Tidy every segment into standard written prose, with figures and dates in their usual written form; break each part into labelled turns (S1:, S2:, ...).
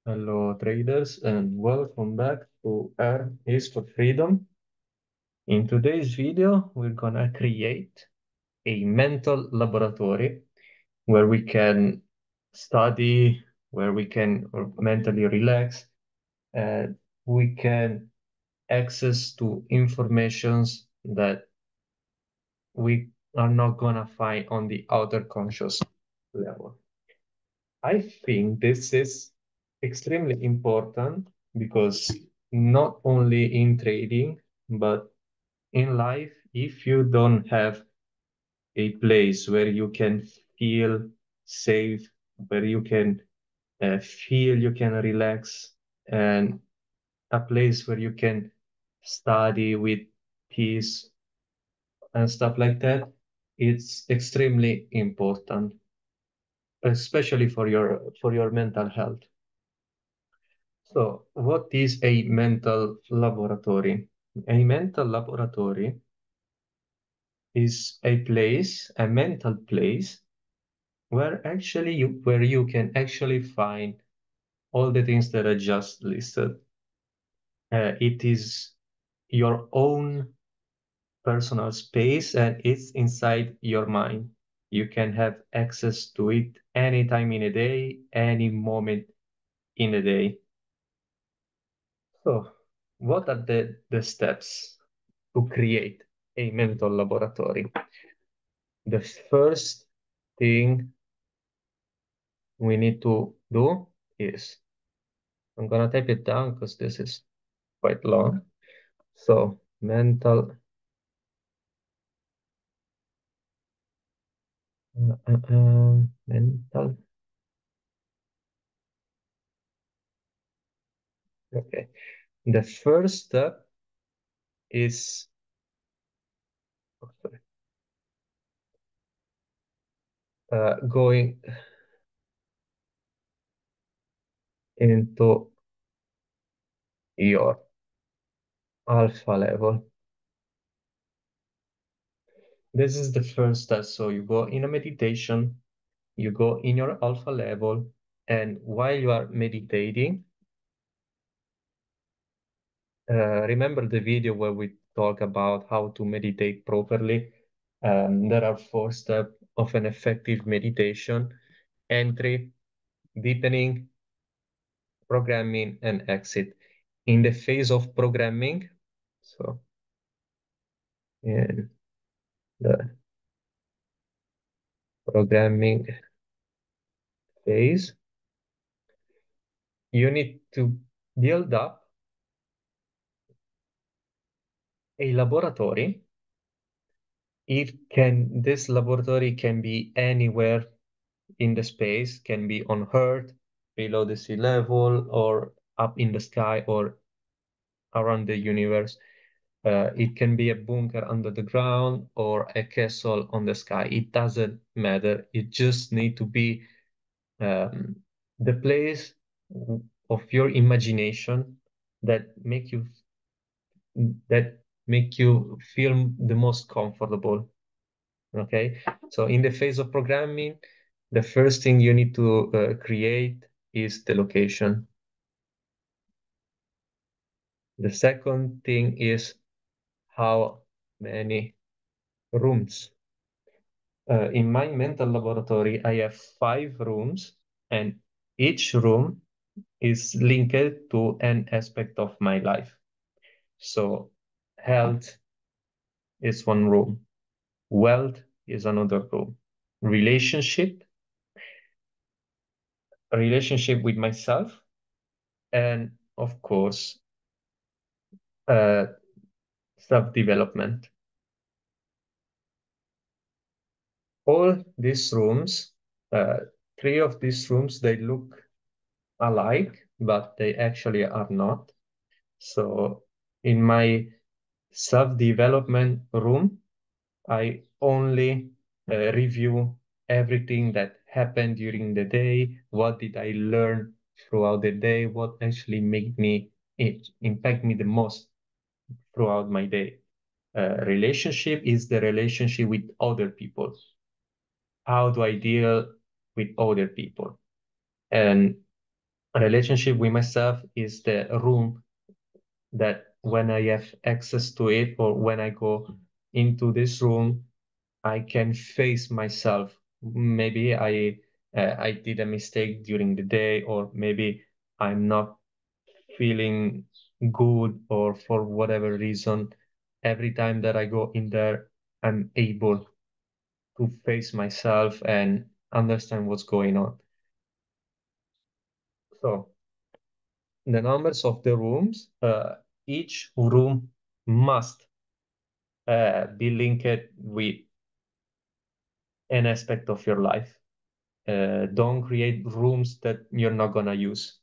S1: Hello, traders, and welcome back to R is for Freedom. In today's video, we're gonna create a mental laboratory where we can study, where we can mentally relax, and we can access to informations that we are not gonna find on the outer conscious level. I think this is extremely important because not only in trading, but in life, if you don't have a place where you can feel safe, where you can feel you can relax, and a place where you can study with peace and stuff like that, it's extremely important, especially for your mental health. So, what is a mental laboratory? A mental laboratory is a mental place where you can actually find all the things that I just listed. It is your own personal space and it's inside your mind. You can have access to it anytime in a day, any moment in a day. So, what are the steps to create a mental laboratory? The first thing we need to do is, I'm gonna type it down because this is quite long. So, mental, okay. The first step is, oh, sorry, going into your alpha level. This is the first step. So you go in a meditation, you go in your alpha level, and while you are meditating, remember the video where we talk about how to meditate properly? There are 4 steps of an effective meditation: entry, deepening, programming, and exit. In the phase of programming, so in the programming phase, you need to build up a laboratory. This laboratory can be anywhere in the space, can be on Earth, below the sea level, or up in the sky, or around the universe. It can be a bunker under the ground or a castle on the sky. It doesn't matter. It just need to be um, the place of your imagination that that make you feel the most comfortable. Okay, so in the phase of programming, the first thing you need to create is the location. The second thing is how many rooms. In my mental laboratory, I have 5 rooms, and each room is linked to an aspect of my life. So, health is one room, wealth is another room, relationship, relationship with myself, and of course, uh, self-development. All these rooms, uh, 3 of these rooms, they look alike, but they actually are not. So in my self-development room, I only review everything that happened during the day. What did I learn throughout the day? What actually made me impact me the most throughout my day? Relationship is the relationship with other people. How do I deal with other people? And A relationship with myself is the room that when I have access to it or when I go into this room, I can face myself. Maybe I did a mistake during the day, or maybe I'm not feeling good, or for whatever reason, every time that I go in there, I'm able to face myself and understand what's going on. So the numbers of the rooms, each room must be linked with an aspect of your life. Don't create rooms that you're not gonna use.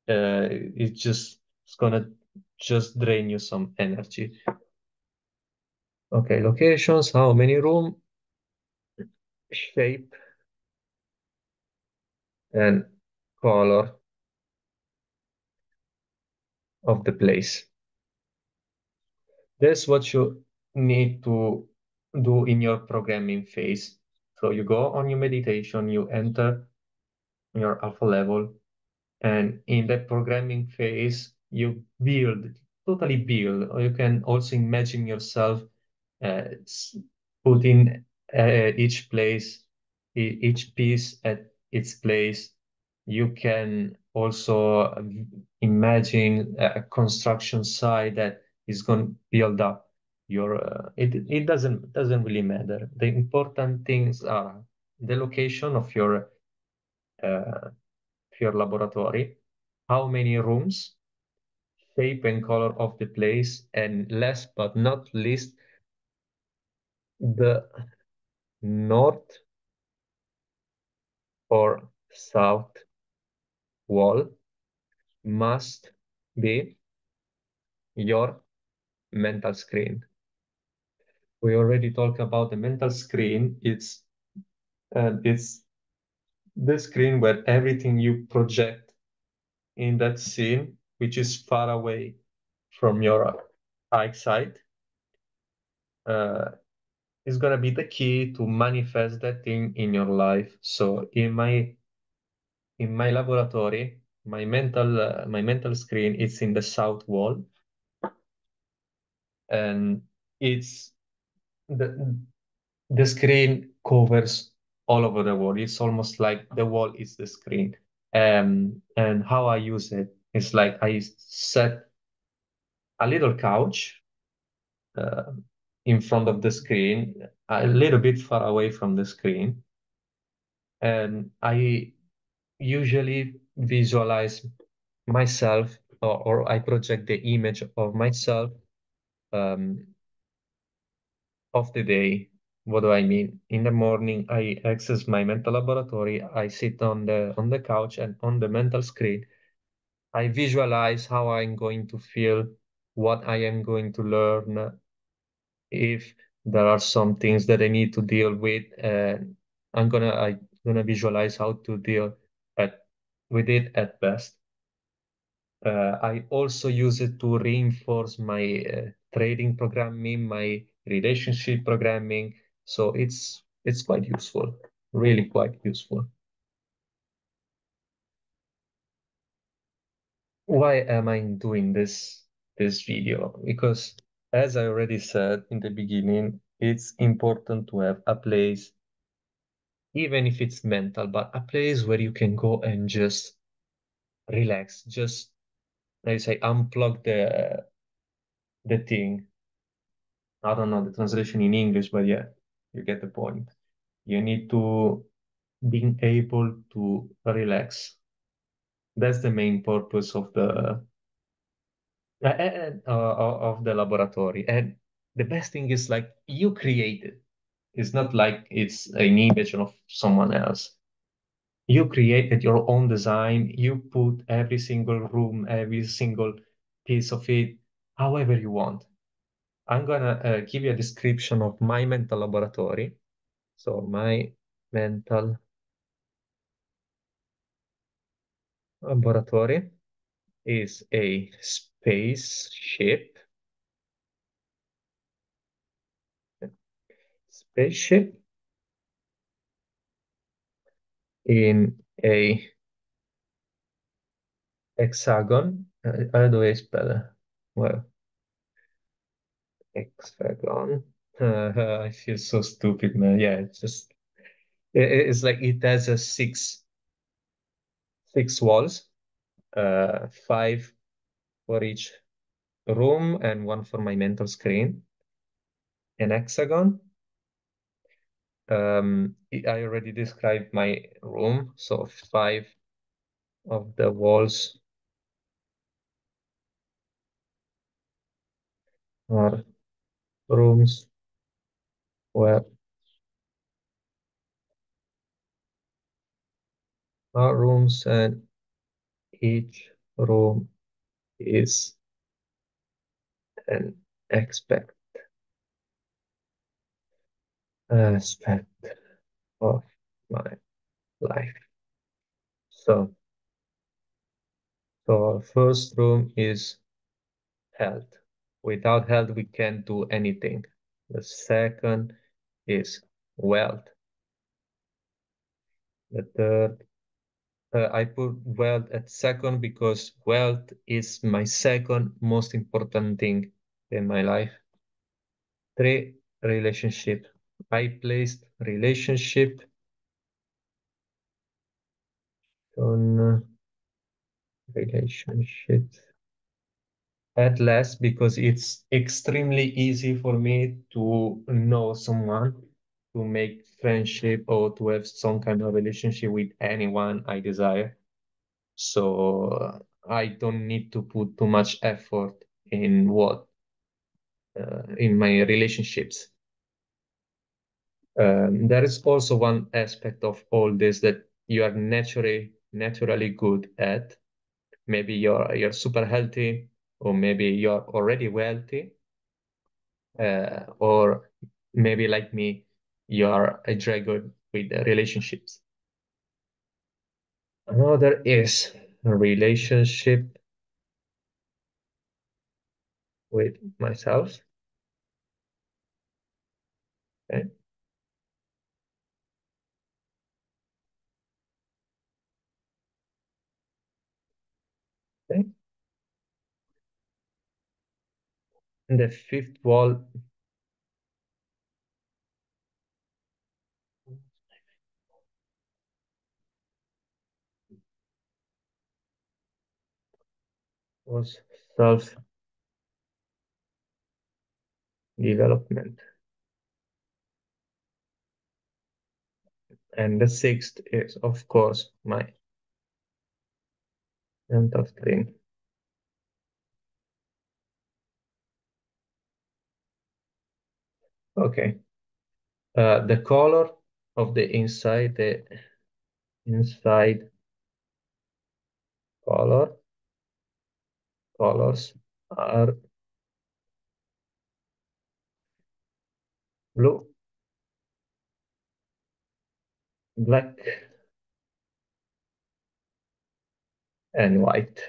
S1: It's gonna just drain you some energy. Okay, locations, how many room, shape, and color of the place. That's what you need to do in your programming phase. So you go on your meditation, you enter your alpha level, and in that programming phase, you build, totally build, or you can also imagine yourself putting each place, each piece at its place. You can also imagine a construction site that is going to build up your. It doesn't really matter. The important things are the location uh, of your laboratory, how many rooms, shape and color of the place, and last but not least, the north or south wall must be your mental screen. We already talked about the mental screen. It's the screen where everything you project in that scene, which is far away from your eyesight, uh, is gonna be the key to manifest that thing in your life. So in my laboratory, my mental screen is in the south wall, and it's the the screen covers all over the wall. It's almost like the wall is the screen. And how I use it is like I set a little couch uh, in front of the screen, a little bit far away from the screen, and I usually visualize myself, or I project the image of myself um, of the day. What do I mean? In the morning, I access my mental laboratory. I sit on the couch, and on the mental screen, I visualize how I'm going to feel, what I am going to learn, if there are some things that I need to deal with. I'm gonna visualize how to deal at with it at best. I also use it to reinforce my trading programming, my relationship programming. So it's quite useful, really quite useful. Why am I doing this video? Because as I already said in the beginning, it's important to have a place, even if it's mental, but a place where you can go and just relax, just, I say, unplug the thing. I don't know the translation in English, but yeah, you get the point. You need to being able to relax. That's the main purpose of the laboratory. And the best thing is like you create it. It's not like it's an image of someone else. You created your own design. You put every single room, every single piece of it, however you want. I'm gonna give you a description of my mental laboratory. So my mental laboratory is a spaceship in a Hexagon. How do I spell it? Well, hexagon. I feel so stupid, man. Yeah, it's just it's like it has a six walls, five for each room and one for my mental screen. An hexagon. I already described my room, so five of the walls are rooms where are rooms and each room is an aspect aspect of my life. So, so our first room is health. Without health, we can't do anything. The second is wealth. The third, I put wealth at second because wealth is my second most important thing in my life. Three, relationship. I placed relationship on relationship at last because it's extremely easy for me to know someone, to make friendship or to have some kind of relationship with anyone I desire. So I don't need to put too much effort in what in my relationships. There is also one aspect of all this that you are naturally good at. Maybe you're super healthy, or maybe you're already wealthy, or maybe like me, you're a dragon with relationships. Another is a relationship with myself. Okay, okay. And the fifth wall was self-development. And the sixth is, of course, my mental strength. Okay. The color of the inside color colors are blue, black, and white.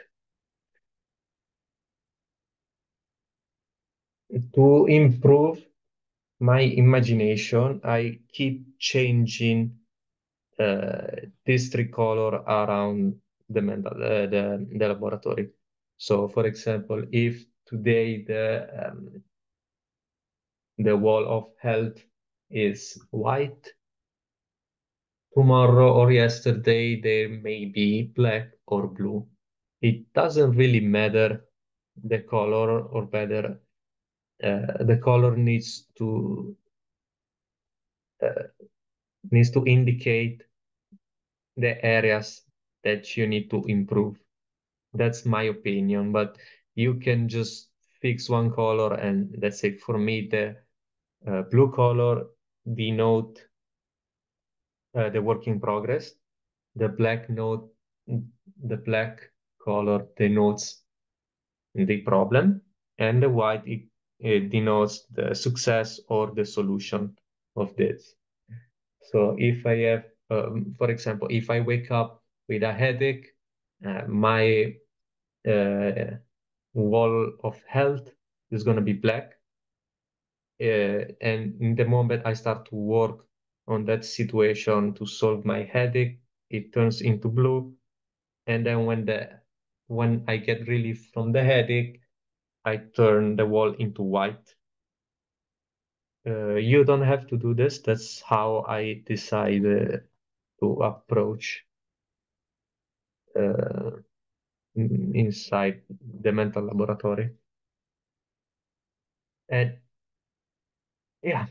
S1: To improve my imagination, I keep changing this tricolor around the laboratory. So, for example, if today the wall of health is white, tomorrow or yesterday there may be black or blue. It doesn't really matter the color, or better, the color uh, needs to indicate the areas that you need to improve. That's my opinion, but you can just fix one color and that's it. For me, the blue color denote the work in progress. The black note, the black color denotes the problem, and the white it denotes the success or the solution of this. So if I have, for example, if I wake up with a headache, my uh, wall of health is going to be black. And in the moment I start to work on that situation to solve my headache, it turns into blue. And then when I get relief from the headache, I turn the wall into white. You don't have to do this. That's how I decide to approach uh, inside the mental laboratory. And yeah,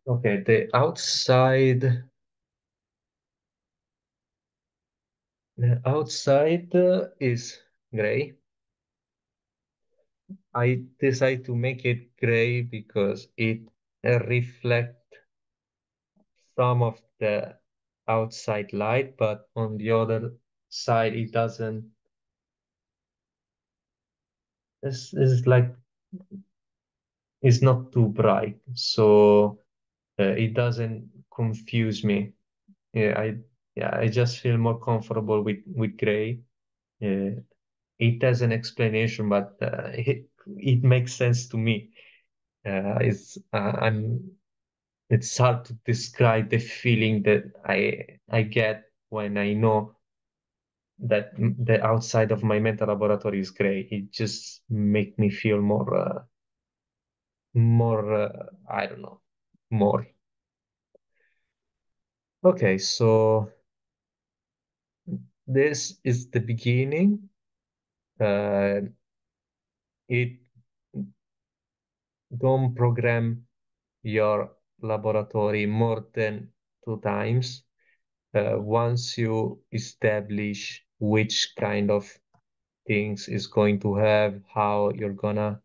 S1: okay, the outside is gray. I decide to make it gray because it reflects some of the outside light, but on the other side, it doesn't. It's like it's not too bright, so it doesn't confuse me. Yeah, I just feel more comfortable with gray. Uh, it has an explanation, but it makes sense to me. It's hard to describe the feeling that I get when I know that the outside of my mental laboratory is gray. It just make me feel more, I don't know, more. Okay, so this is the beginning. Uh, it don't program your laboratory more than 2 times. Once you establish which kind of things is going to have, how you're gonna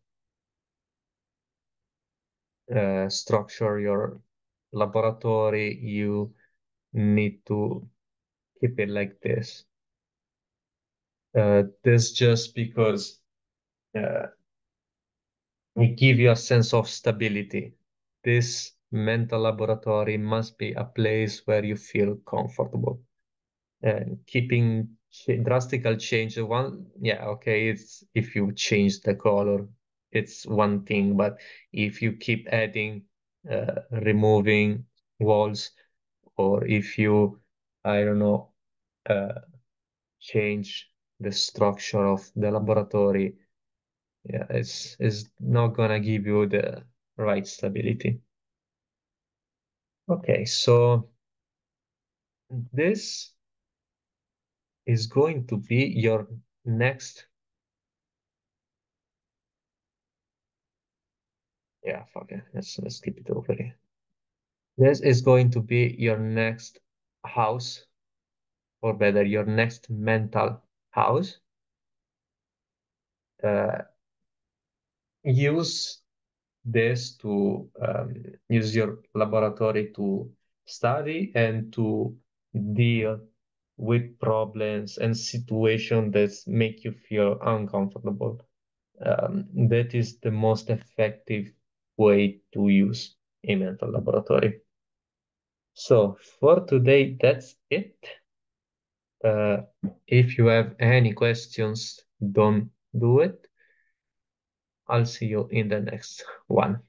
S1: structure your laboratory, you need to keep it like this. This just because uh, it give you a sense of stability. This mental laboratory must be a place where you feel comfortable. Keeping drastical change, yeah, okay, it's if you change the color, it's one thing, but if you keep adding, removing walls, or if you, I don't know, uh, change the structure of the laboratory, yeah, it's not gonna give you the right stability. Okay, so this is going to be your next, yeah, fuck it, let's keep it over here. This is going to be your next house, or better, your next mental house. Uh, use this to use your laboratory to study and to deal with problems and situations that make you feel uncomfortable. That is the most effective way to use a mental laboratory. So for today, that's it. Uh, if you have any questions, don't do it. I'll see you in the next one.